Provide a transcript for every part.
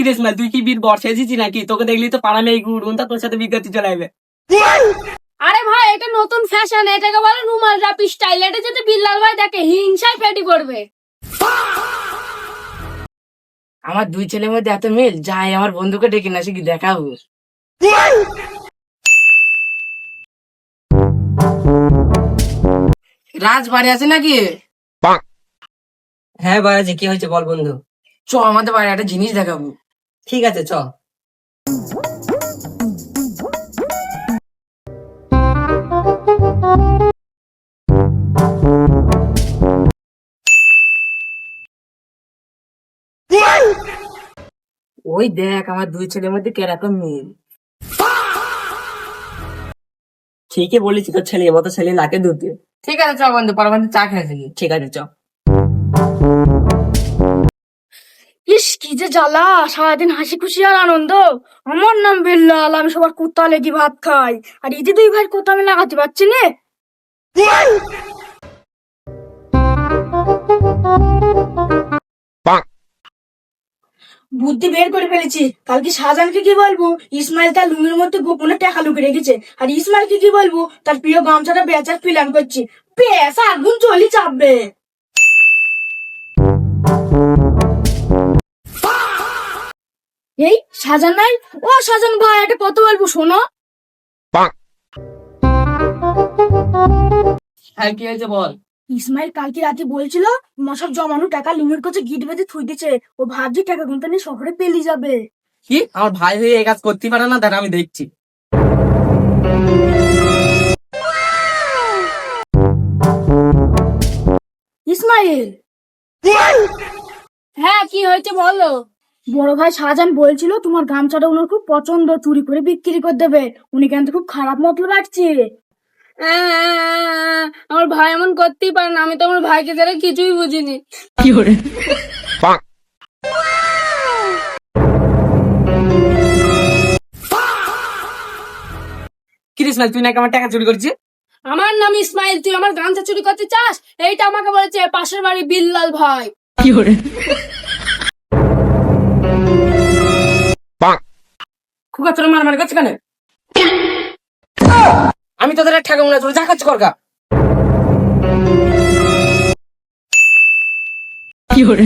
রে ইসমাইল, তুই কি বীর বর্ষা এসেছি নাকি? তোকে দেখলি তো পাড়া মেয়ে উড়ুন, তা তোর সাথে বিজ্ঞপ্তি চলে আসবে। আরে ভাই, এটা নতুন ফ্যাশন, এটাকে বলে রুমাল রাপি স্টাইল। এটা যদি বিল্লাল ভাই দেখে হিংসায় ফেটে পড়বে। আমার দুই ছেলের মধ্যে এত মিল, যাই আমার বন্ধুকে ডেকে না কি দেখাবো। রাজ বাড়ি আছে নাকি? হ্যাঁ বাড়াজি, কি হয়েছে বল বন্ধু। চ আমাদের বাড়ি একটা জিনিস দেখাবো। ঠিক আছে চ। ওই দেখ আমার দুই ছেলের মধ্যে কেরকম মিল। ঠিকই বলেছি, তোর ছেলে মতো ছেলে লাকে দুধ দিয়ে। ঠিক আছে চ বন্ধু, পরে বন্ধু চা খেয়েছি। ঠিক আছে চ। ইস, কি যে জ্বালা, সারাদিন হাসি খুশি আর আনন্দ। আমার নাম বিল্লাল, আমি সবার কুত্তা লেগে ভাত খাই, আর ইতি দুই ভাই কোথা আমি লাগাতে পারছি না। বুদ্ধি বের করে ফেলেছি। কালকে শাহজাহানকে কি বলবো ইসমাইল তার লুঙ্গির মধ্যে গোপনে টাকা লুকিয়ে রেখেছে, আর ইসমাইলকে কি বলবো তার প্রিয় গামছাটা বেচার প্ল্যান করছি। বেশ আগুন চলি চাপবে। এই শাহজাহান নাই? ও শাহজাহান ভাই, একটা কথা বলবো শোনো। হ্যাঁ কি হয়েছে বল। ইসমাইল কালকে রাতে বলছিল মশার জমানো টাকা লিমিট করছে, গিট বেঁধে থুই দিচ্ছে। ও ভাবছি টাকা গুনতে নিয়ে শহরে পেলি যাবে। কি আমার ভাই হয়ে এই কাজ করতে পারে না? দাঁড়া আমি দেখছি। ইসমাইল। হ্যাঁ কি হয়েছে বলো। বড় ভাই শাহজাহান বলছিল তোমার গামছাটা ওনার খুব পছন্দ, চুরি করে বিক্রি করে দেবে। উনি কিন্তু খুব খারাপ মতলব আসছে। আমার ভাই এমন করতেই পারে না, আমি তো আমার ভাইকে ছাড়া কিছুই বুঝিনি। কি করে? কি রে ইসমাইল, তুই নাকি আমার টাকা চুরি করছিস? আমার নাম ইসমাইল, তুই আমার গামছা চুরি করতে চাস? এইটা আমাকে বলেছে পাশের বাড়ি বিল্লাল ভাই। কি করে? খুকা তোর মারামারি করছে কেন? আমি তোদের আর ঠেকাবো না, তোর যা কাজ করগা। কি করে?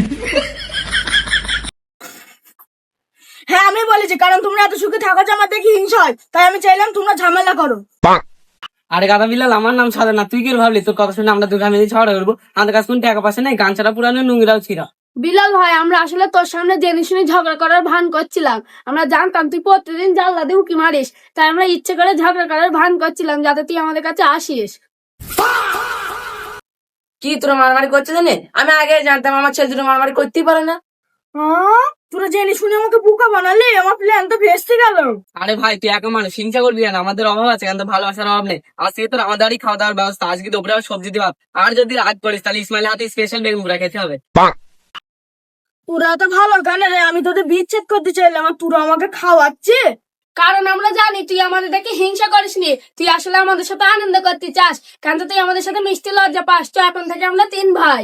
হ্যাঁ আমি বলেছি, কারণ তোমরা এত সুখে থাকো যে আমার দেখি হিংসা হয়, তাই আমি চাইলাম তোমরা ঝামেলা করো। আরে গাদা বিল্লাল, আমার নাম সাদা না, তুই কি ভাবলি তোর কথা শুনে আমরা দুর্গা মিলে ঝগড়া করবো? আমাদের কাছে কোন টাকা পয়সা নেই, গান ছাড়া পুরানো নুঙ্গিরাও ছিঁড়া। বিলাল ভাই, আমরা আসলে তোর সামনে জেনে শুনে ঝগড়া করার ভান করছিলাম। আমরা জানতাম তুই প্রতিদিন জানলা দিয়ে উকি মারিস, তাই আমরা ইচ্ছে করে ঝগড়া করার ভান করছিলাম যাতে তুই আমাদের কাছে আসিস। কি তোরা মারামারি করছে জানে? আমি আগে জানতাম আমার ছেলে দুটো মারামারি করতেই পারে না। তোরা জেনে শুনে আমাকে বোকা বানালি, আমার প্ল্যান তো ভেস্তে গেল। আরে ভাই তুই একা মানুষ, হিংসা করবি না, আমাদের অভাব আছে কিন্তু ভালোবাসার অভাব নেই। আজকে তোর আমাদেরই খাওয়া দাওয়ার ব্যবস্থা, আজকে দুপুরে আবার সবজি দিবা। আর যদি রাত করিস তাহলে ইসমাইলের হাতে স্পেশাল বেগুন পোড়া খেতে হবে। তোরা তো ভালো কেন রে, আমি তোদের বিচ্ছেদ করতে চাইলাম আর তোরা আমাকে খাওয়াচ্ছে। কারণ আমরা জানি তুই আমাদের দেখে হিংসা করিসনি, তুই আসলে আমাদের সাথে আনন্দ করতে চাস। কেন তুই আমাদের সাথে মিষ্টি লজ্জা পাস, তো এখন থেকে আমরা 3 ভাই।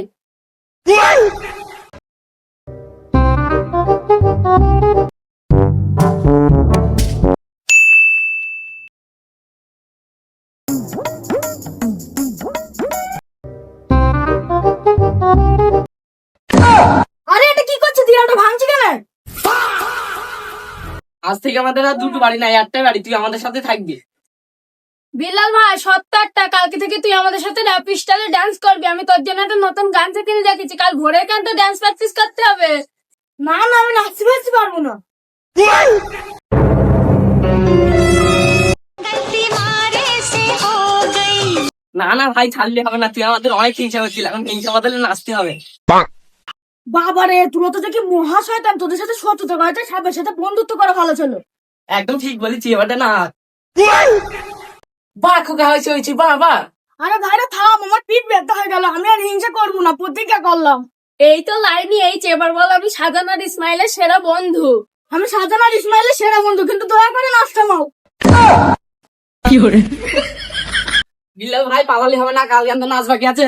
আরে এটা কি করছিস, দিয়াটা ভাঙছি কেন? আজ থেকে আমাদের আর দুটো বাড়ি নাই, একটা বাড়ি, তুই আমাদের সাথে থাকবি। বিলাল ভাই, সত্তরটা কালকে থেকে তুই আমাদের সাথে র্যাপ স্টাইলে ডান্স করবি। আমি তোর জন্য একটা নতুন গান কিনে রেখেছি, কাল ভোরে কিন্তু ডান্স প্র্যাকটিস করতে হবে। না না, আমি নাচতে পারতে পারবো না। না না ভাই, ছাড়লে হবে না, তুই আমাদের অনেক হিংসা করছিস, এখন হিংসা বদলে নাচতে হবে। বাবারে, তোরা তো দেখি মহা শয়তান, তোদের সাথে শত্রুতা করাতে সাপের সাথে বন্ধুত্ব করা ভালো ছিল। একদম ঠিক বলেছি, এবারটা না। বা খোকা হয়েছে হয়েছে বা বা। আরে ভাইরা থাম, আমার পিঠ ব্যথা হয়ে গেল, আমি আর হিংসা করবো না, প্রতিজ্ঞা করলাম। এই তো লাইনই এই, এবার বল আমি শাহজাহান আর ইসমাইলের সেরা বন্ধু। আমি শাহজাহান আর ইসমাইলের সেরা বন্ধু, কিন্তু দয়া করে নাচ থামাও। কি করে? বিল্লাল ভাই পালালে হবে না, কাল কিন্তু নাচ বাকি আছে।